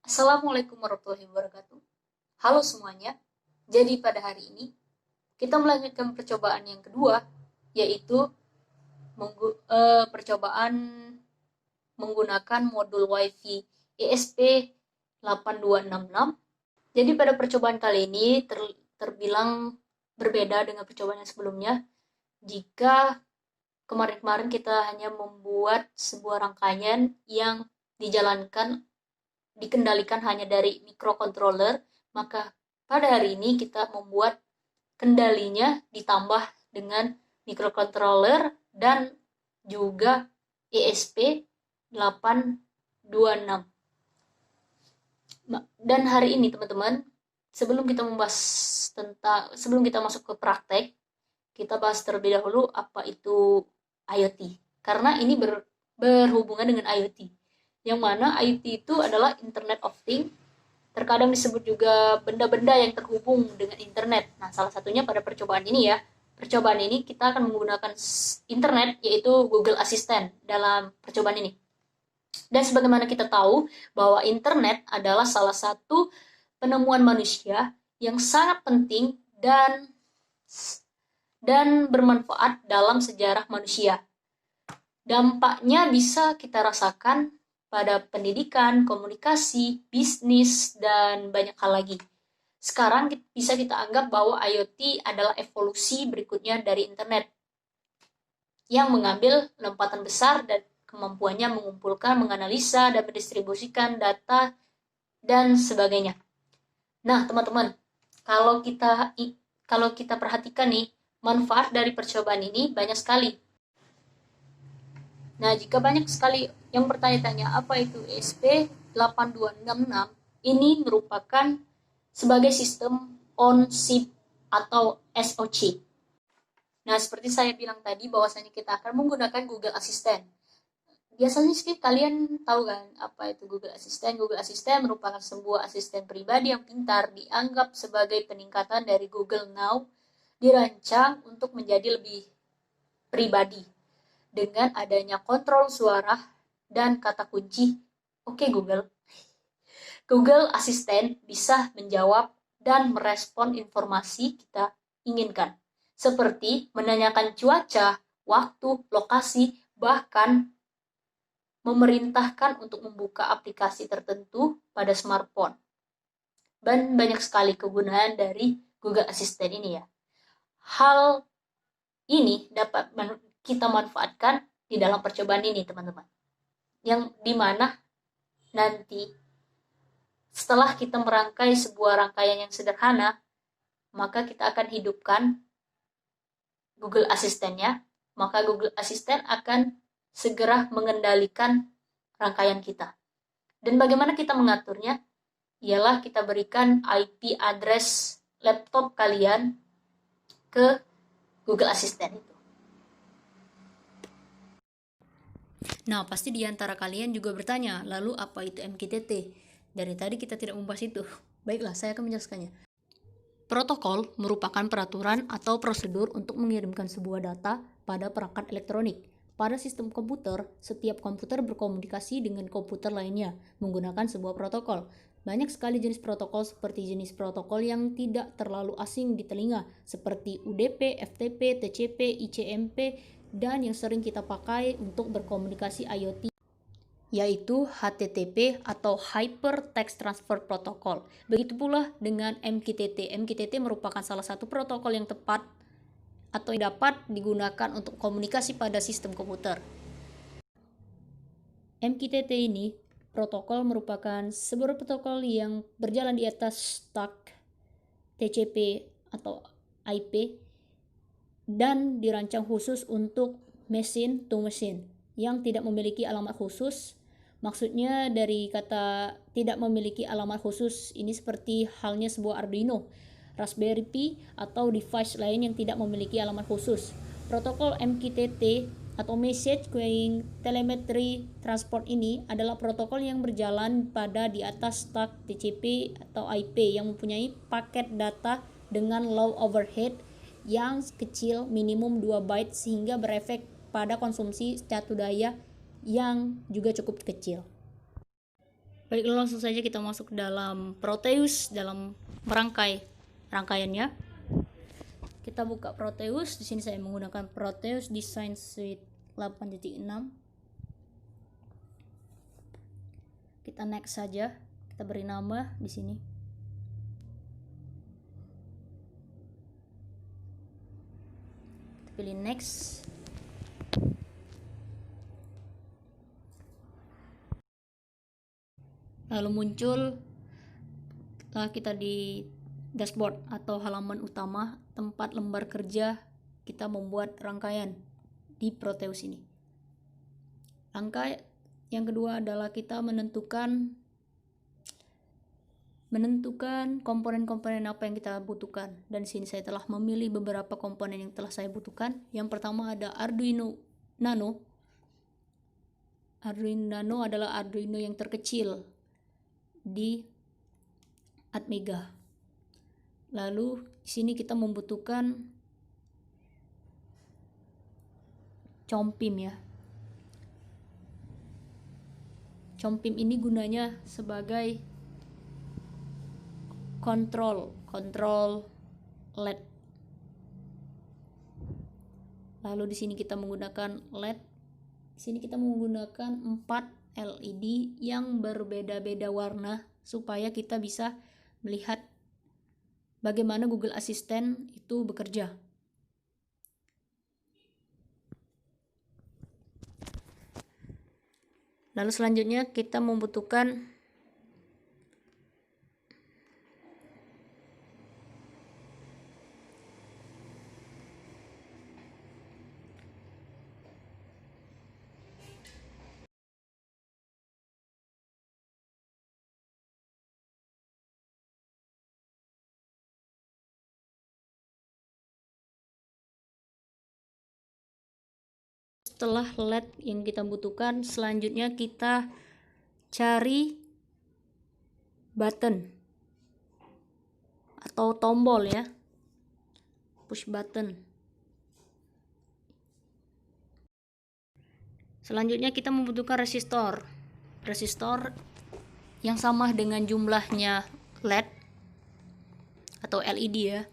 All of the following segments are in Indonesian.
Assalamualaikum warahmatullahi wabarakatuh. Halo semuanya. Jadi pada hari ini kita melanjutkan percobaan yang kedua, yaitu percobaan menggunakan modul WiFi ESP8266. Jadi pada percobaan kali ini terbilang berbeda dengan percobaan yang sebelumnya. Jika kemarin-kemarin kita hanya membuat sebuah rangkaian yang dikendalikan hanya dari microcontroller, maka pada hari ini kita membuat kendalinya ditambah dengan microcontroller dan juga ESP8266. Dan hari ini teman-teman, sebelum kita masuk ke praktek, kita bahas terlebih dahulu apa itu IoT. Karena ini berhubungan dengan IoT. Yang mana IoT itu adalah Internet of Things, terkadang disebut juga benda-benda yang terhubung dengan internet. Nah, salah satunya pada percobaan ini ya. Percobaan ini kita akan menggunakan internet, yaitu Google Assistant dalam percobaan ini. Dan sebagaimana kita tahu bahwa internet adalah salah satu penemuan manusia yang sangat penting dan bermanfaat dalam sejarah manusia. Dampaknya bisa kita rasakan pada pendidikan, komunikasi, bisnis, dan banyak hal lagi. Sekarang bisa kita anggap bahwa IoT adalah evolusi berikutnya dari internet yang mengambil lompatan besar dan kemampuannya mengumpulkan, menganalisa, dan mendistribusikan data, dan sebagainya. Nah, teman-teman, kalau kita perhatikan nih, manfaat dari percobaan ini banyak sekali. Nah, jika banyak sekali yang bertanya-tanya apa itu ESP8266, ini merupakan sebagai sistem on-chip atau SoC. Nah, seperti saya bilang tadi bahwasanya kita akan menggunakan Google Assistant. Biasanya sih kalian tahu kan apa itu Google Assistant? Google Assistant merupakan sebuah asisten pribadi yang pintar, dianggap sebagai peningkatan dari Google Now, dirancang untuk menjadi lebih pribadi dengan adanya kontrol suara dan kata kunci "Oke Google". Google Assistant bisa menjawab dan merespon informasi kita inginkan, seperti menanyakan cuaca, waktu, lokasi, bahkan memerintahkan untuk membuka aplikasi tertentu pada smartphone. Dan banyak sekali kegunaan dari Google Assistant ini ya. Hal ini dapat kita manfaatkan di dalam percobaan ini, teman-teman. Yang dimana nanti setelah kita merangkai sebuah rangkaian yang sederhana, maka kita akan hidupkan Google Assistant-nya, maka Google Assistant akan segera mengendalikan rangkaian kita. Dan bagaimana kita mengaturnya? Ialah kita berikan IP address laptop kalian ke Google Assistant itu. Nah, pasti di antara kalian juga bertanya, lalu apa itu MQTT? Dari tadi kita tidak membahas itu. Baiklah, saya akan menjelaskannya. Protokol merupakan peraturan atau prosedur untuk mengirimkan sebuah data pada perangkat elektronik. Pada sistem komputer, setiap komputer berkomunikasi dengan komputer lainnya menggunakan sebuah protokol. Banyak sekali jenis protokol seperti jenis protokol yang tidak terlalu asing di telinga, seperti UDP, FTP, TCP, ICMP, dan yang sering kita pakai untuk berkomunikasi IoT, yaitu HTTP atau Hypertext Transfer Protocol. Begitu pula dengan MQTT. MQTT merupakan salah satu protokol yang tepat atau dapat digunakan untuk komunikasi pada sistem komputer. MQTT ini protokol merupakan sebuah protokol yang berjalan di atas stack TCP atau IP dan dirancang khusus untuk machine to machine yang tidak memiliki alamat khusus. Maksudnya dari kata tidak memiliki alamat khusus ini seperti halnya sebuah Arduino, Raspberry Pi, atau device lain yang tidak memiliki alamat khusus. Protokol MQTT atau Message Queuing Telemetry Transport ini adalah protokol yang berjalan pada di atas stack TCP atau IP yang mempunyai paket data dengan low overhead yang kecil, minimum 2 byte, sehingga berefek pada konsumsi catu daya yang juga cukup kecil. Baiklah, langsung saja kita masuk dalam Proteus, dalam rangkaiannya. Kita buka Proteus. Di sini saya menggunakan Proteus Design Suite 8.6. Kita next saja. Kita beri nama di sini. Kita pilih next. Lalu muncul kita di dashboard atau halaman utama tempat lembar kerja kita membuat rangkaian di Proteus ini. Langkah yang kedua adalah kita menentukan komponen-komponen apa yang kita butuhkan. Dan di sini saya telah memilih beberapa komponen yang telah saya butuhkan. Yang pertama ada Arduino Nano. Arduino Nano adalah Arduino yang terkecil di Atmega. Lalu di sini kita membutuhkan Compim ya. Compim ini gunanya sebagai kontrol LED. Lalu di sini kita menggunakan LED. Di sini kita menggunakan 4 LED yang berbeda-beda warna supaya kita bisa melihat bagaimana Google Assistant itu bekerja. Lalu selanjutnya kita membutuhkan setelah LED yang kita butuhkan, selanjutnya kita cari button atau tombol ya, push button. Selanjutnya kita membutuhkan resistor yang sama dengan jumlahnya LED atau LED ya.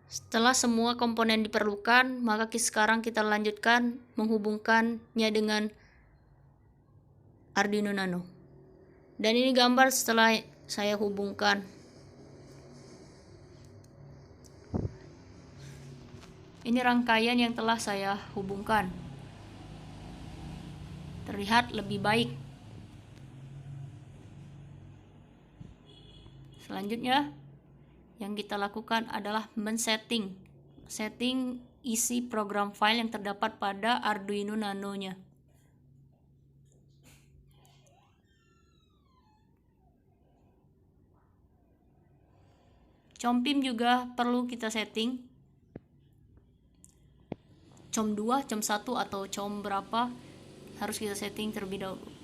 Setelah semua komponen diperlukan, maka sekarang kita lanjutkan menghubungkannya dengan Arduino Nano. Dan ini gambar setelah saya hubungkan. Ini rangkaian yang telah saya hubungkan. Terlihat lebih baik. Selanjutnya yang kita lakukan adalah setting isi program file yang terdapat pada Arduino Nano-nya. Compim juga perlu kita setting. Com 2, com 1 atau com berapa harus kita setting terlebih dahulu.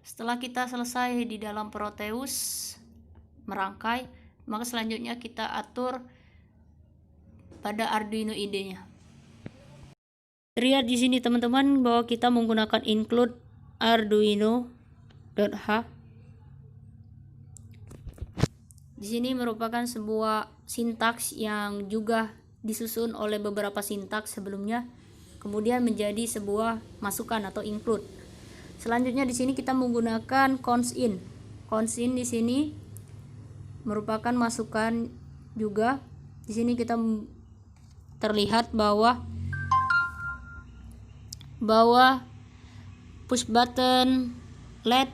Setelah kita selesai di dalam Proteus merangkai, maka selanjutnya kita atur pada Arduino IDE-nya. Lihat di sini teman-teman bahwa kita menggunakan include arduino.h. Di sini merupakan sebuah sintaks yang juga disusun oleh beberapa sintaks sebelumnya, kemudian menjadi sebuah masukan atau include. Selanjutnya di sini kita menggunakan const-in. Const-in di sini merupakan masukan juga. Di sini kita terlihat bahwa push button LED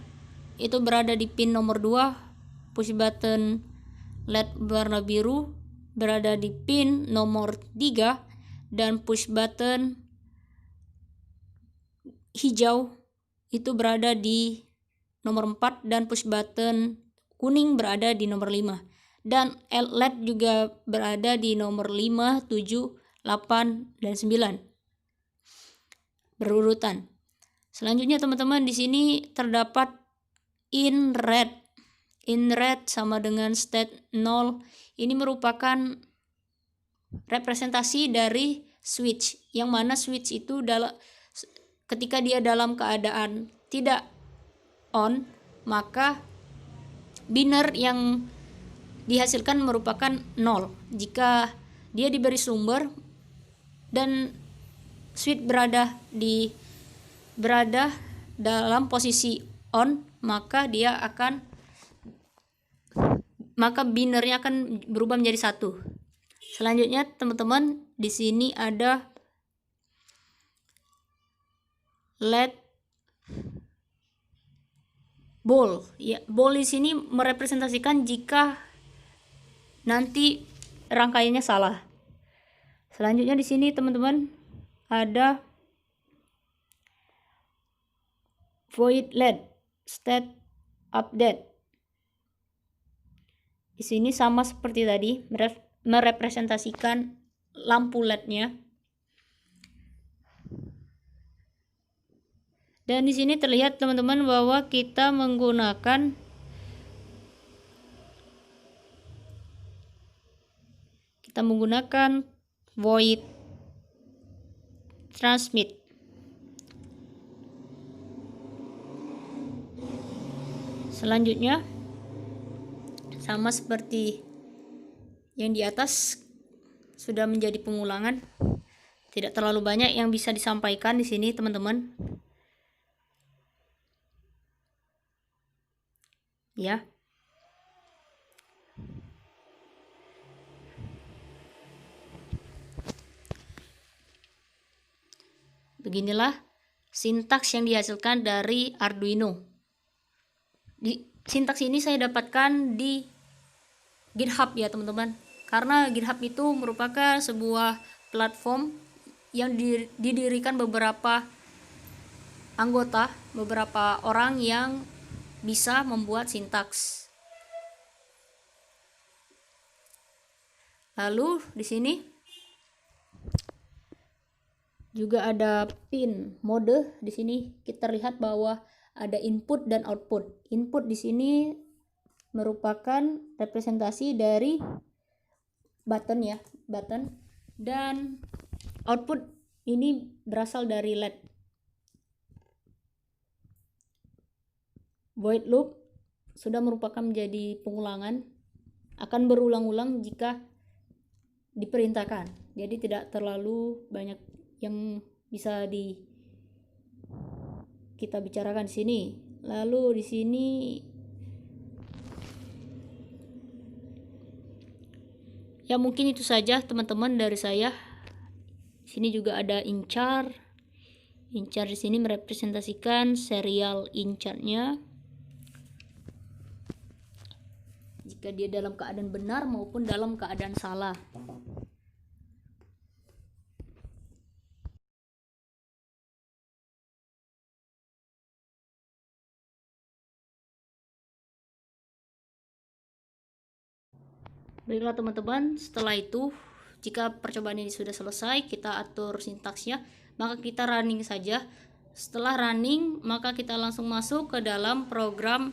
itu berada di pin nomor 2, push button LED warna biru berada di pin nomor 3, dan push button hijau itu berada di nomor 4, dan push button kuning berada di nomor 5. Dan LED juga berada di nomor 5, 7, 8, dan 9. Berurutan. Selanjutnya teman-teman, di sini terdapat in red. In red sama dengan state 0. Ini merupakan representasi dari switch, yang mana switch itu ketika dia dalam keadaan tidak on, maka biner yang dihasilkan merupakan 0. Jika dia diberi sumber dan switch berada dalam posisi on, maka binernya akan berubah menjadi 1. Selanjutnya teman-teman, di sini ada LED ball. Ya, ball di sini merepresentasikan jika nanti rangkaiannya salah. Selanjutnya di sini teman-teman ada void LED state update. Di sini sama seperti tadi, merepresentasikan lampu LED-nya. Dan di sini terlihat teman-teman bahwa kita menggunakan void transmit. Selanjutnya sama seperti yang di atas, sudah menjadi pengulangan. Tidak terlalu banyak yang bisa disampaikan di sini, teman-teman. Ya. Beginilah sintaks yang dihasilkan dari Arduino. Sintaks ini saya dapatkan di GitHub ya teman-teman. Karena GitHub itu merupakan sebuah platform yang didirikan beberapa anggota, beberapa orang yang bisa membuat sintaks. Lalu di sini juga ada pin mode. Di sini kita lihat bahwa ada input dan output. Input di sini merupakan representasi dari button ya, dan output ini berasal dari LED. Void loop sudah merupakan menjadi pengulangan, akan berulang-ulang jika diperintahkan. Jadi tidak terlalu banyak yang bisa kita bicarakan di sini. Lalu di sini ya mungkin itu saja teman-teman dari saya. Di sini juga ada incar. Incar di sini merepresentasikan serial incarnya. Jika dia dalam keadaan benar maupun dalam keadaan salah. Baiklah teman-teman, setelah itu jika percobaan ini sudah selesai, kita atur sintaksnya, maka kita running saja. Setelah running, maka kita langsung masuk ke dalam program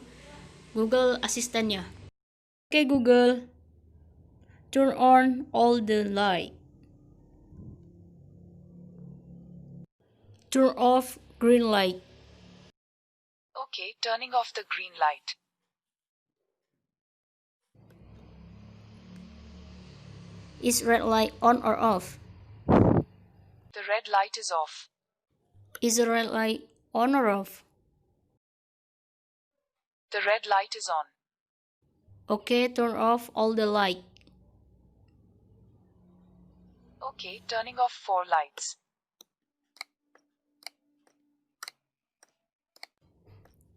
Google Assistant-nya. Oke Google, turn on all the light. Turn off green light. Okay, turning off the green light. Is red light on or off? The red light is off. Is the red light on or off? The red light is on. Okay, turn off all the light. Okay, turning off 4 lights.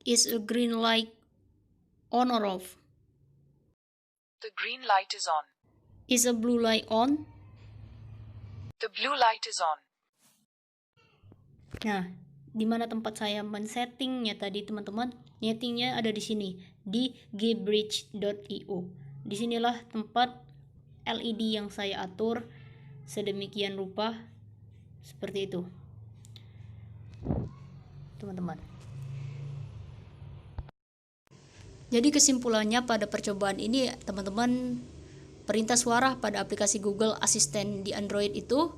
Is a green light on or off? The green light is on. Is a blue light on? The blue light is on. Nah, di mana tempat saya men-settingnya tadi teman-teman? Settingnya ada di sini, di gbridge.io. Disinilah tempat LED yang saya atur sedemikian rupa seperti itu, teman-teman. Jadi kesimpulannya pada percobaan ini, teman-teman, perintah suara pada aplikasi Google Assistant di Android itu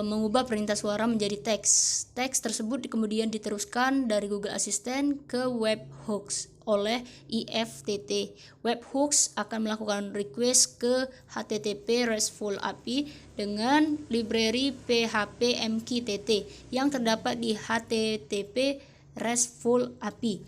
mengubah perintah suara menjadi teks. Teks tersebut kemudian diteruskan dari Google Assistant ke webhooks oleh IFTT. Webhooks akan melakukan request ke HTTP RESTful API dengan library PHP MQTT yang terdapat di HTTP RESTful API.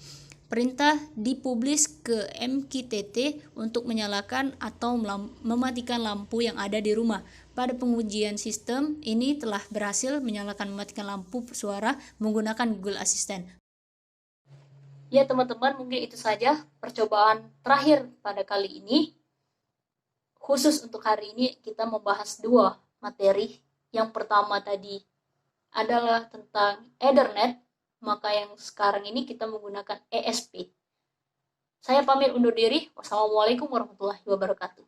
Perintah dipublish ke MQTT untuk menyalakan atau mematikan lampu yang ada di rumah. Pada pengujian sistem ini telah berhasil menyalakan mematikan lampu suara menggunakan Google Assistant. Ya teman-teman, mungkin itu saja percobaan terakhir pada kali ini. Khusus untuk hari ini kita membahas 2 materi. Yang pertama tadi adalah tentang Ethernet, maka yang sekarang ini kita menggunakan ESP. Saya pamit undur diri. Wassalamualaikum warahmatullahi wabarakatuh.